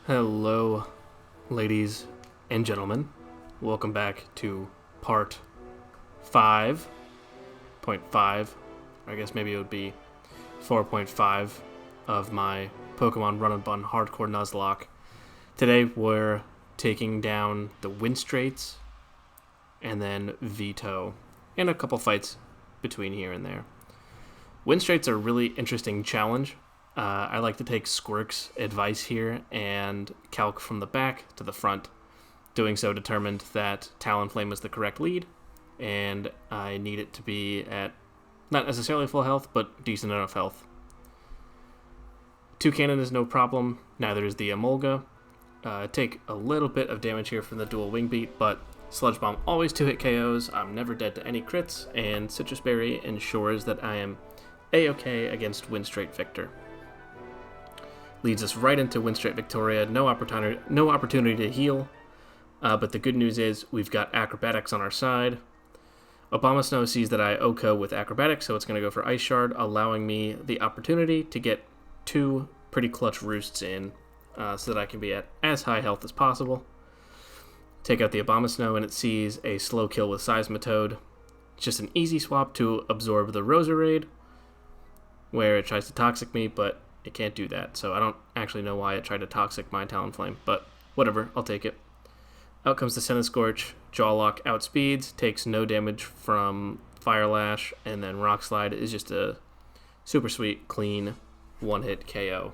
Hello, ladies and gentlemen. Welcome back to part 5.5. I guess maybe it would be 4.5 of my Pokemon Run and Bun Hardcore Nuzlocke. Today we're taking down the Winstrates and then Vito, and a couple fights between here and there. Winstrates are a really interesting challenge. I like to take Squirk's advice here and calc from the back to the front. Doing so determined that Talonflame was the correct lead, and I need it to be at not necessarily full health, but decent enough health. Two Cannon is no problem, neither is the Emolga. Take a little bit of damage here from the dual Wing Beat, but Sludge Bomb always 2-hit KOs, I'm never dead to any crits, and Citrus Berry ensures that I am A-okay against Winstrate Victor. Leads us right into Winstrate Victoria. No opportunity to heal, but the good news is we've got Acrobatics on our side. Abomasnow sees that I OHKO with Acrobatics, so it's going to go for Ice Shard, allowing me the opportunity to get two pretty clutch roosts in, so that I can be at as high health as possible. Take out the Abomasnow, and it sees a slow kill with Seismitoad. It's just an easy swap to absorb the Roserade, where it tries to Toxic me, but it can't do that, so I don't actually know why it tried to Toxic my Talonflame, but whatever, I'll take it. Out comes the Scorch, Jawlock outspeeds, takes no damage from Fire Lash, and then Rock Slide is just a super sweet, clean, one-hit KO.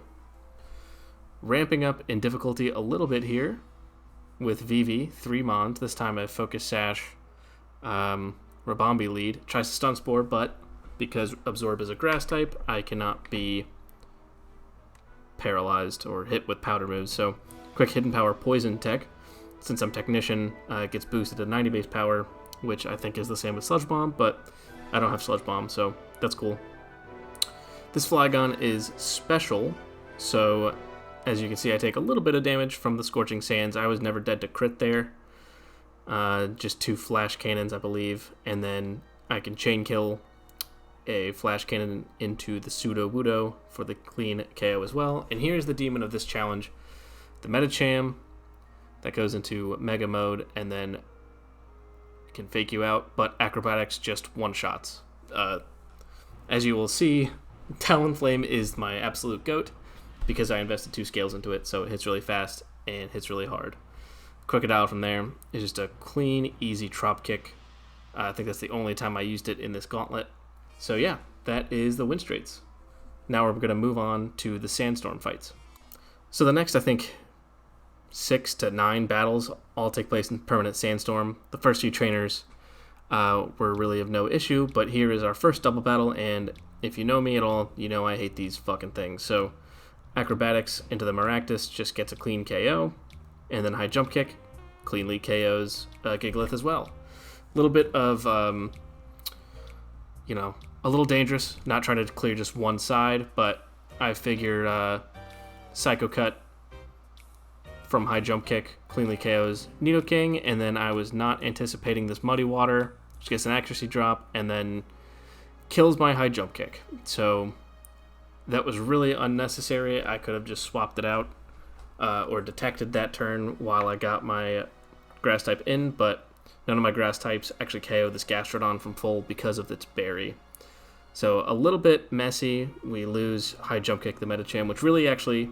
Ramping up in difficulty a little bit here with Vivi, 3 Mons, this time a Focus Sash, Rabombi lead, tries to Stun Spore, but because Absorb is a Grass type, I cannot be paralyzed or hit with powder moves, so quick Hidden Power Poison Tech. Since I'm Technician, it gets boosted to 90 base power, which I think is the same with Sludge Bomb, but I don't have Sludge Bomb, so that's cool. This Flygon is special, so as you can see I take a little bit of damage from the Scorching Sands. I was never dead to crit there. Just 2 Flash Cannons, I believe, and then I can Chain Kill a Flash Cannon into the Sudowoodo for the clean KO as well. And here's the demon of this challenge, the Medicham that goes into Mega Mode and then can fake you out, but Acrobatics just one-shots. As you will see, Talonflame is my absolute goat because I invested 2 scales into it, so it hits really fast and hits really hard. Crocodile from there is just a clean, easy Trop Kick. I think that's the only time I used it in this gauntlet. So yeah, that is the Winstrates. Now we're going to move on to the Sandstorm fights. So the next, I think, 6 to 9 battles all take place in Permanent Sandstorm. The first few trainers were really of no issue, but here is our first double battle, and if you know me at all, you know I hate these fucking things. So Acrobatics into the Maractus just gets a clean KO, and then High Jump Kick cleanly KOs Gigalith as well. A little bit of, a little dangerous, not trying to clear just one side, but I figured Psycho Cut from High Jump Kick cleanly KOs Nidoking, and then I was not anticipating this Muddy Water, which gets an accuracy drop, and then kills my High Jump Kick. So that was really unnecessary. I could have just swapped it out or detected that turn while I got my Grass type in, but none of my Grass types actually KO this Gastrodon from full because of its berry. So a little bit messy. We lose High Jump Kick the Medicham, which really actually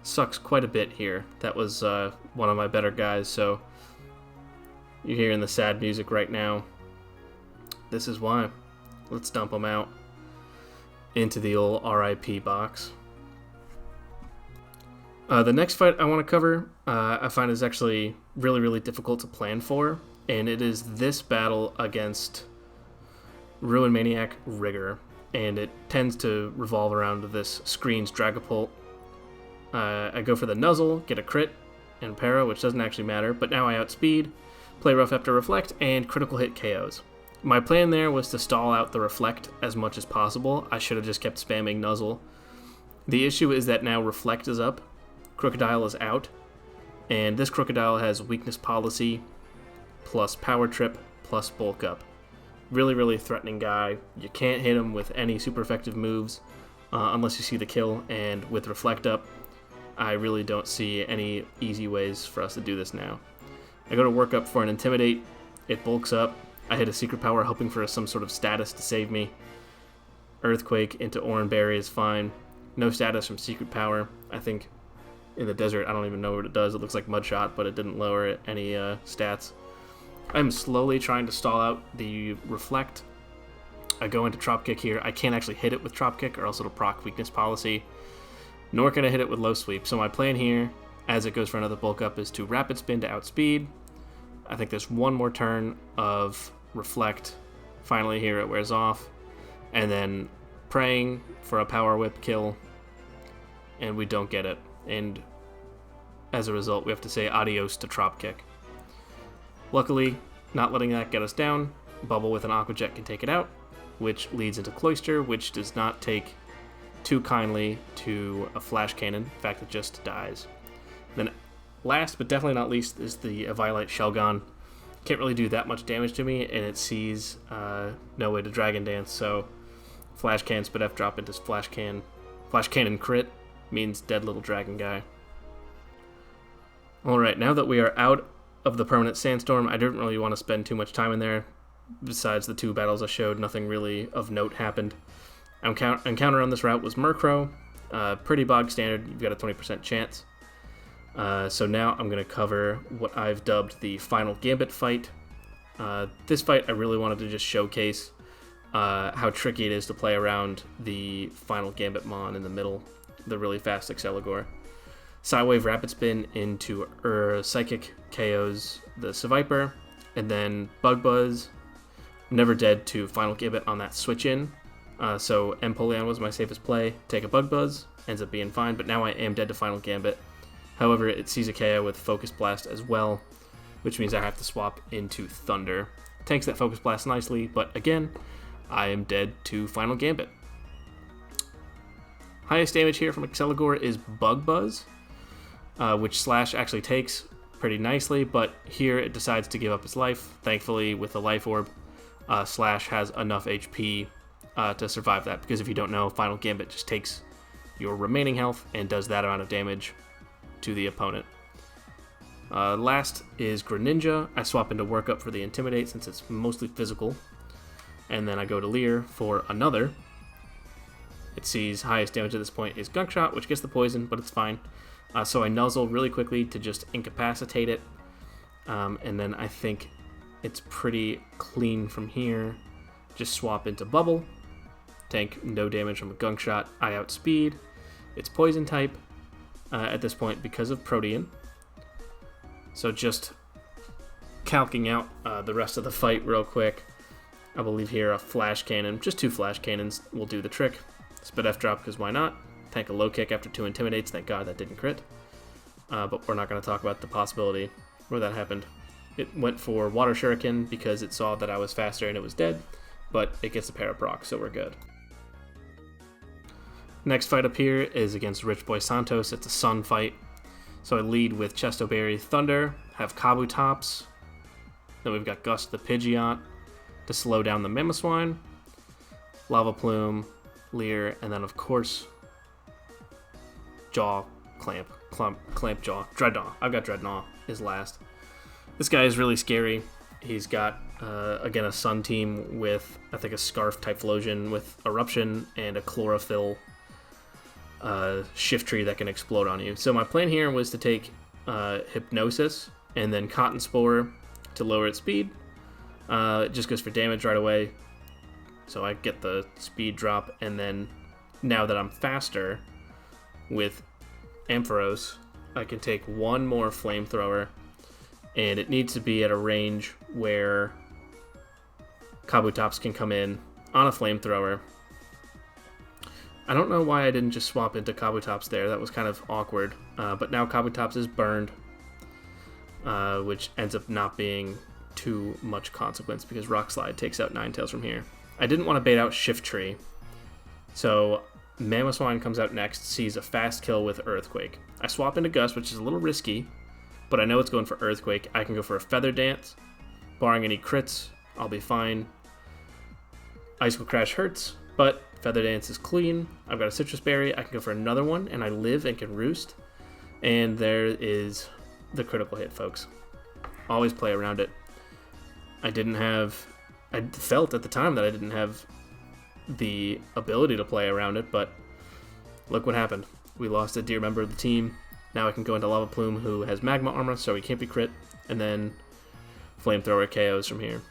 sucks quite a bit here. That was one of my better guys, so you're hearing the sad music right now. This is why. Let's dump them out into the old RIP box. The next fight I want to cover, I find is actually really, really difficult to plan for, and it is this battle against Ruin Maniac Rigger, and it tends to revolve around this Screen's Dragapult. I go for the Nuzzle, get a crit, and Para, which doesn't actually matter, but now I outspeed, play Rough after Reflect, and critical hit KOs. My plan there was to stall out the Reflect as much as possible. I should have just kept spamming Nuzzle. The issue is that now Reflect is up, Crocodile is out, and this Crocodile has Weakness Policy, plus Power Trip, plus Bulk Up. Really, really threatening guy. You can't hit him with any super effective moves unless you see the kill, and with Reflect up, I really don't see any easy ways for us to do this now. I go to work up for an Intimidate. It bulks up. I hit a Secret Power hoping for some sort of status to save me. Earthquake into Oranberry is fine. No status from Secret Power. I think in the desert, I don't even know what it does. It looks like Mudshot, but it didn't lower any stats. I'm slowly trying to stall out the Reflect. I go into Trop Kick here. I can't actually hit it with Trop Kick or else it'll proc Weakness Policy. Nor can I hit it with Low Sweep. So my plan here, as it goes for another bulk up, is to Rapid Spin to outspeed. I think there's one more turn of Reflect. Finally here it wears off. And then praying for a Power Whip kill. And we don't get it. And as a result, we have to say adios to Trop Kick. Luckily, not letting that get us down, Bubble with an Aqua Jet can take it out, which leads into Cloister, which does not take too kindly to a Flash Cannon. In fact, it just dies. Then last, but definitely not least, is the Violite Shelgon. Can't really do that much damage to me, and it sees no way to Dragon Dance, so Flash Cannon Spit F drop into Flash Cannon crit means dead little dragon guy. Alright, now that we are out of the permanent Sandstorm, I didn't really want to spend too much time in there. Besides the 2 battles I showed, nothing really of note happened. Encounter on this route was Murkrow. Pretty bog standard, you've got a 20% chance. So now I'm going to cover what I've dubbed the Final Gambit fight. This fight I really wanted to just showcase how tricky it is to play around the Final Gambit Mon in the middle, the really fast Exceligor. Psywave Rapid Spin into Psychic KOs the Seviper, and then Bug Buzz, Never Dead to Final Gambit on that switch in. So Empoleon was my safest play. Take a Bug Buzz, ends up being fine, but now I am dead to Final Gambit. However, it sees a KO with Focus Blast as well, which means I have to swap into Thunder. Tanks that Focus Blast nicely, but again, I am dead to Final Gambit. Highest damage here from Exceligor is Bug Buzz, which Slash actually takes pretty nicely, but here it decides to give up its life. Thankfully, with the Life Orb, Slash has enough HP to survive that, because if you don't know, Final Gambit just takes your remaining health and does that amount of damage to the opponent. Last is Greninja. I swap into Work Up for the Intimidate since it's mostly physical, and then I go to Leer for another. It sees highest damage at this point is Gunk Shot, which gets the poison, but it's fine. So I nuzzle really quickly to just incapacitate it, and then I think it's pretty clean from here. Just swap into Bubble, tank no damage from a Gunk Shot. I outspeed. It's Poison type at this point because of Protean. So just calcing out the rest of the fight real quick. I believe here a Flash Cannon, just 2 Flash Cannons will do the trick. Spit F drop because why not? Tank a Low Kick after 2 Intimidates. Thank God that didn't crit. But we're not going to talk about the possibility where that happened. It went for Water Shuriken because it saw that I was faster and it was dead, but it gets a pair of procs, so we're good. Next fight up here is against Rich Boy Santos. It's a Sun fight. So I lead with Chesto Berry Thunder, have Kabutops, then we've got Gust the Pidgeot to slow down the Mamoswine, Lava Plume, Leer, and then of course Jaw, Clamp Jaw, Dreadnought. I've got Dreadnought is last. This guy is really scary. He's got, again, a Sun team with, I think, a Scarf Typhlosion with Eruption and a Chlorophyll Shift Tree that can explode on you. So my plan here was to take Hypnosis and then Cotton Spore to lower its speed. It just goes for damage right away. So I get the speed drop, and then now that I'm faster with Ampharos, I can take one more Flamethrower, and it needs to be at a range where Kabutops can come in on a Flamethrower. I don't know why I didn't just swap into Kabutops there. That was kind of awkward. But now Kabutops is burned, which ends up not being too much consequence because Rock Slide takes out Ninetales from here. I didn't want to bait out Shift Tree, so Mamoswine comes out next, sees a fast kill with Earthquake. I swap into Gust, which is a little risky, but I know it's going for Earthquake. I can go for a Feather Dance. Barring any crits, I'll be fine. Icicle Crash hurts, but Feather Dance is clean. I've got a Citrus Berry. I can go for another one, and I live and can roost. And there is the critical hit, folks. Always play around it. I felt at the time that I didn't have the ability to play around it, but look what happened. We lost a dear member of the team. Now I can go into Lava Plume, who has Magma Armor, so he can't be crit, and then Flamethrower KOs from here.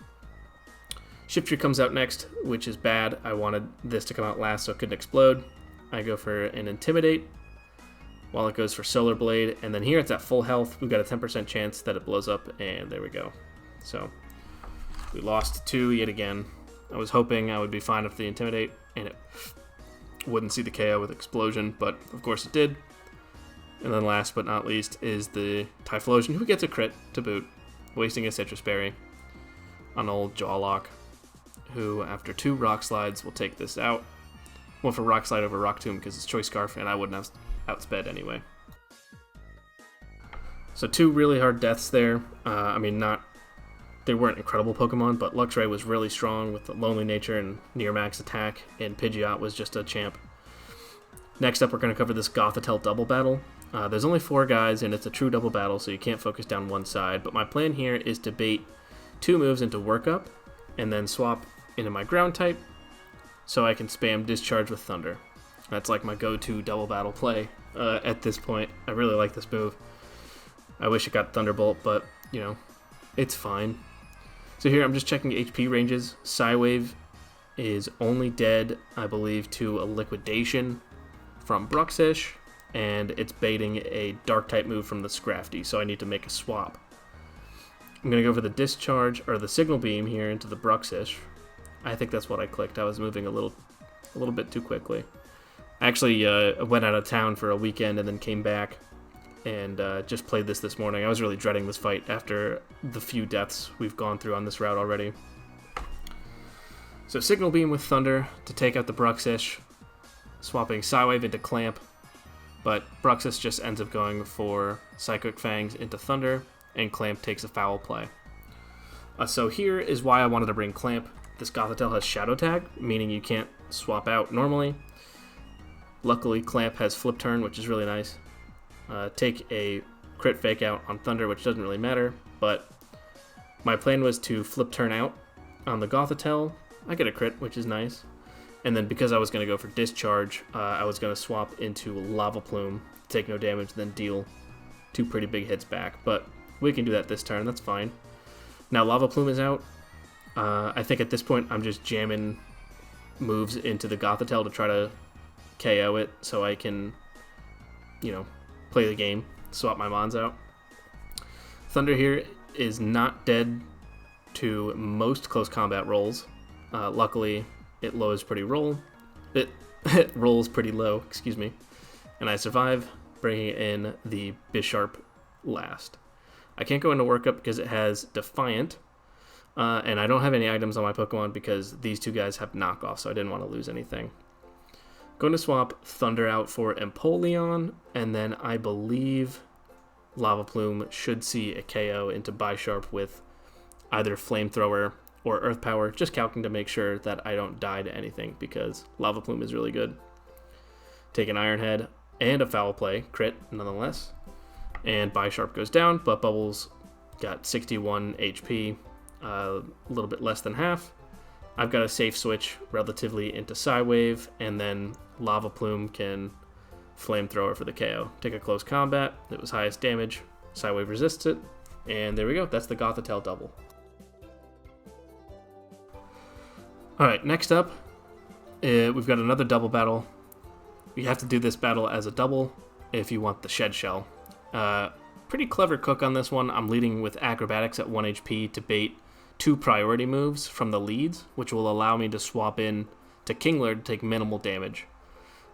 Shiftry comes out next, which is bad. I wanted this to come out last so it couldn't explode. I go for an Intimidate, while it goes for Solar Blade, and then here it's at full health. We've got a 10% chance that it blows up, and there we go. So we lost 2 yet again. I was hoping I would be fine with the Intimidate, and it wouldn't see the KO with Explosion, but of course it did. And then last but not least is the Typhlosion, who gets a crit to boot, wasting a Citrus Berry on old Jawlock, who after 2 Rock Slides will take this out. Went for Rock Slide over Rock Tomb because it's Choice Scarf, and I wouldn't have outsped anyway. So 2 really hard deaths there. They weren't incredible Pokemon, but Luxray was really strong with the Lonely Nature and near max attack, and Pidgeot was just a champ. Next up, we're going to cover this Gothitelle double battle. There's only 4 guys, and it's a true double battle, so you can't focus down one side, but my plan here is to bait 2 moves into Work Up, and then swap into my Ground type, so I can spam Discharge with Thunder. That's like my go-to double battle play at this point. I really like this move. I wish it got Thunderbolt, but, you know, it's fine. So here I'm just checking HP ranges. Psywave is only dead, I believe, to a Liquidation from Bruxish, and it's baiting a Dark-type move from the Scrafty, so I need to make a swap. I'm going to go for the Discharge, or the Signal Beam here into the Bruxish. I think that's what I clicked. I was moving a little bit too quickly. I actually went out of town for a weekend and then came back and just played this morning. I was really dreading this fight after the few deaths we've gone through on this route already. So Signal Beam with Thunder to take out the Bruxish, swapping Psywave into Clamp, but Bruxish just ends up going for Psychic Fangs into Thunder, and Clamp takes a foul play. So here is why I wanted to bring Clamp. This Gothitelle has Shadow Tag, meaning you can't swap out normally. Luckily, Clamp has Flip Turn, which is really nice. Take a crit fake out on Thunder, which doesn't really matter, but my plan was to Flip Turn out on the Gothitelle. I get a crit, which is nice. And then because I was going to go for Discharge, I was going to swap into Lava Plume, take no damage, then deal 2 pretty big hits back. But we can do that this turn, that's fine. Now Lava Plume is out. I think at this point I'm just jamming moves into the Gothitelle to try to KO it so I can, you know, play the game, swap my Mons out. Thunder here is not dead to most close combat rolls. Luckily, it rolls pretty low, excuse me, and I survive, bringing in the Bisharp last. I can't go into Workup because it has Defiant, and I don't have any items on my Pokemon because these 2 guys have knockoff, so I didn't want to lose anything. Going to swap Thunder out for Empoleon, and then I believe Lava Plume should see a KO into Bisharp with either Flamethrower or Earth Power, just calcing to make sure that I don't die to anything because Lava Plume is really good. Take an Iron Head and a Foul Play, crit nonetheless, and Bisharp goes down, but Bubbles got 61 HP, a little bit less than half. I've got a safe switch relatively into Psywave, and then Lava Plume can Flamethrower for the KO. Take a close combat, it was highest damage, Psywave resists it, and there we go, that's the Gothitelle double. Alright, next up, we've got another double battle. You have to do this battle as a double if you want the Shed Shell. Pretty clever cook on this one. I'm leading with Acrobatics at 1 HP to bait 2 priority moves from the leads, which will allow me to swap in to Kingler to take minimal damage.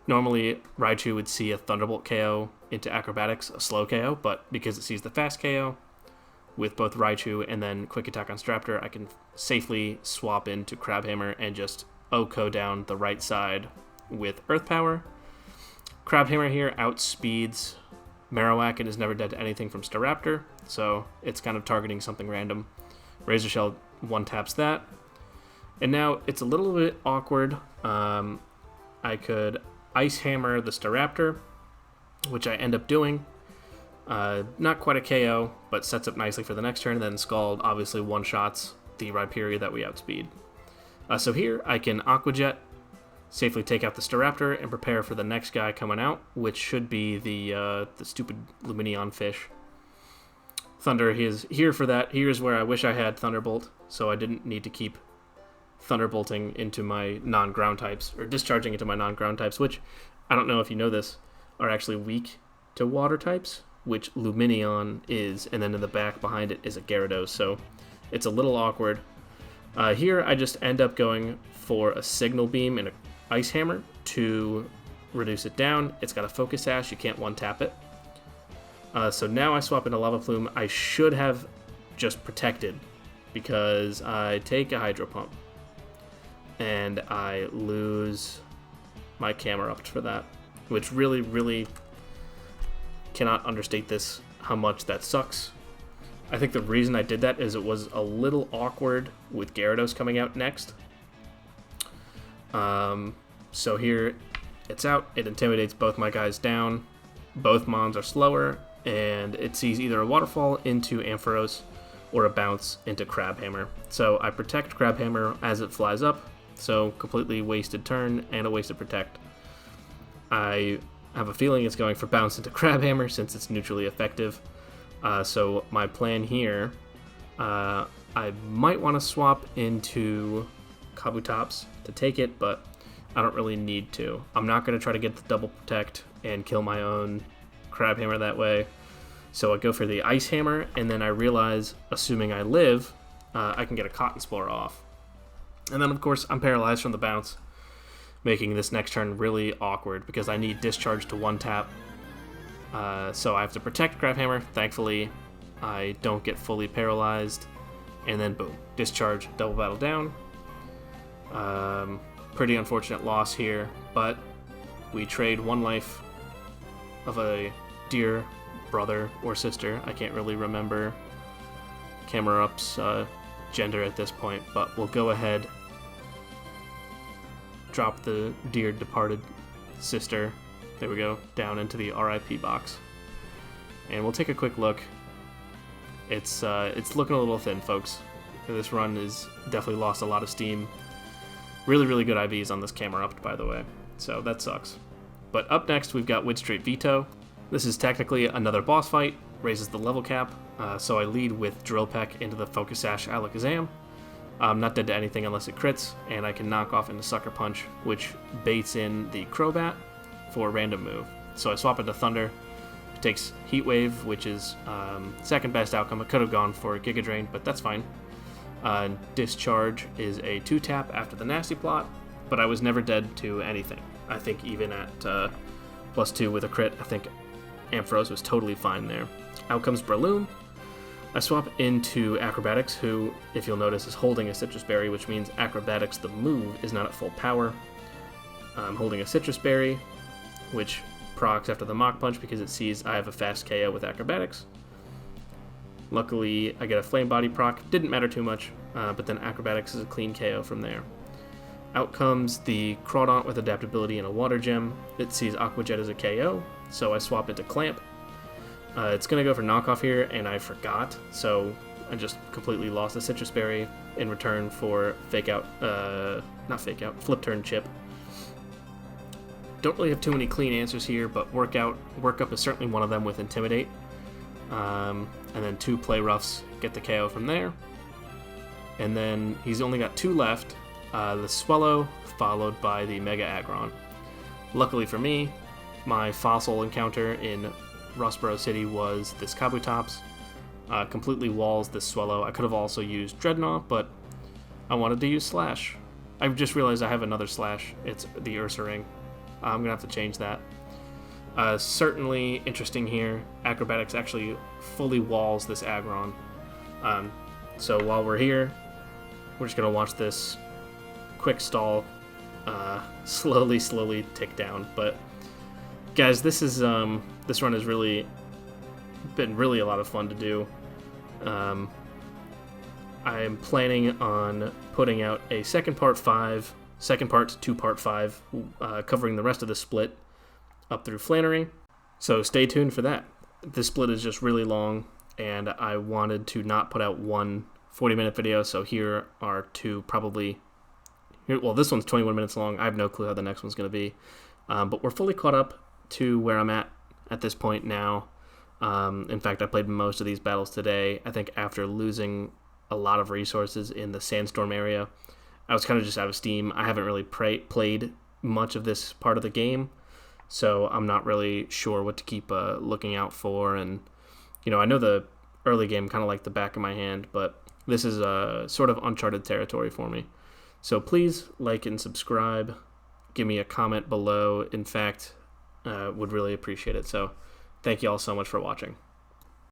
Normally, Raichu would see a Thunderbolt KO into Acrobatics, a slow KO, but because it sees the fast KO, with both Raichu and then Quick Attack on Straptor, I can safely swap into Crabhammer and just OHKO down the right side with Earth Power. Crabhammer here outspeeds Marowak and is never dead to anything from Staraptor, so it's kind of targeting something random. Razor Shell one-taps that. And now it's a little bit awkward. I could Ice Hammer the Staraptor, which I end up doing. Not quite a KO, but sets up nicely for the next turn. Then Scald obviously one-shots the Rhyperior that we outspeed. So here I can Aqua Jet, safely take out the Staraptor, and prepare for the next guy coming out, which should be the stupid Lumineon fish. Thunder is here for that. Here's where I wish I had Thunderbolt, so I didn't need to keep Thunderbolting into my non-ground types, or discharging into my non-ground types, which, I don't know if you know this, are actually weak to water types, which Lumineon is, and then in the back behind it is a Gyarados, so it's a little awkward. Here I just end up going for a Signal Beam and an Ice Hammer to reduce it down. It's got a Focus Sash, you can't one-tap it. So now I swap into Lava Plume. I should have just protected because I take a Hydro Pump and I lose my camera up for that, which really, really cannot understate this, how much that sucks. I think the reason I did that is it was a little awkward with Gyarados coming out next. So here it's out, it intimidates both my guys down, both Mons are slower, and it sees either a Waterfall into Ampharos or a Bounce into Crabhammer. So I protect Crabhammer as it flies up, so completely wasted turn and a wasted protect. I have a feeling it's going for Bounce into Crabhammer since it's neutrally effective. So my plan here, I might want to swap into Kabutops to take it, but I don't really need to. I'm not going to try to get the double protect and kill my own Crabhammer that way. So I go for the Ice Hammer, and then I realize, assuming I live, I can get a Cotton Spore off. And then, of course, I'm paralyzed from the Bounce, making this next turn really awkward because I need Discharge to one-tap. So I have to protect Crabhammer. Thankfully, I don't get fully paralyzed. And then, boom, Discharge, double battle down. Pretty unfortunate loss here, but we trade one life of a dear brother or sister. I can't really remember Camerup's gender at this point, but we'll go ahead, drop the dear departed sister, there we go, down into the RIP box. And we'll take a quick look. It's looking a little thin, folks. This run is definitely lost a lot of steam. Really, really good IVs on this Camerupt, by the way, so that sucks. But up next, we've got Winstrate Veto. This is technically another boss fight, raises the level cap, so I lead with Drill Peck into the Focus Sash Alakazam. I'm not dead to anything unless it crits, and I can knock off into Sucker Punch, which baits in the Crobat for a random move. So I swap into Thunder, it takes Heat Wave, which is second best outcome. I could have gone for Giga Drain, but that's fine. Discharge is a 2-tap after the Nasty Plot, but I was never dead to anything. I think even at +2 with a crit, I think Ampharos was totally fine there. Out comes Breloom. I swap into Acrobatics, who, if you'll notice, is holding a Citrus Berry, which means Acrobatics, the move, is not at full power. I'm holding a Citrus Berry, which procs after the Mach Punch because it sees I have a fast KO with Acrobatics. Luckily, I get a Flame Body proc. Didn't matter too much, but then Acrobatics is a clean KO from there. Out comes the Crawdaunt with Adaptability and a Water Gem. It sees Aqua Jet as a KO, so I swap into Clamp. It's going to go for knockoff here, and I forgot, so I just completely lost the Citrus Berry in return for Flip Turn Chip. Don't really have too many clean answers here, but Work Up is certainly one of them with Intimidate. And then 2 Play Roughs get the KO from there. And then he's only got 2 left, the Swellow followed by the Mega Aggron. Luckily for me, my fossil encounter in Rustboro City was this Kabutops. Completely walls this Swellow. I could have also used Dreadnought, but I wanted to use Slash. I just realized I have another Slash. It's the Ursaring. I'm going to have to change that. Certainly interesting here. Acrobatics actually fully walls this Aggron. So while we're here, we're just going to watch this quick stall slowly tick down. But guys, this run has really been a lot of fun to do. I am planning on putting out a second part 2 part 5, covering the rest of the split up through Flannery. So stay tuned for that. this split is just really long, and I wanted to not put out one 40-minute video, so here are two probably... Well, this one's 21 minutes long. I have no clue how the next one's going to be. But we're fully caught up to where I'm at this point now. In fact, I played most of these battles today. I think after losing a lot of resources in the Sandstorm area, I was kind of just out of steam. I haven't really played much of this part of the game, so I'm not really sure what to keep looking out for. And, I know the early game kind of like the back of my hand, but this is sort of uncharted territory for me. So please like and subscribe. Give me a comment below. In fact, would really appreciate it. So thank you all so much for watching.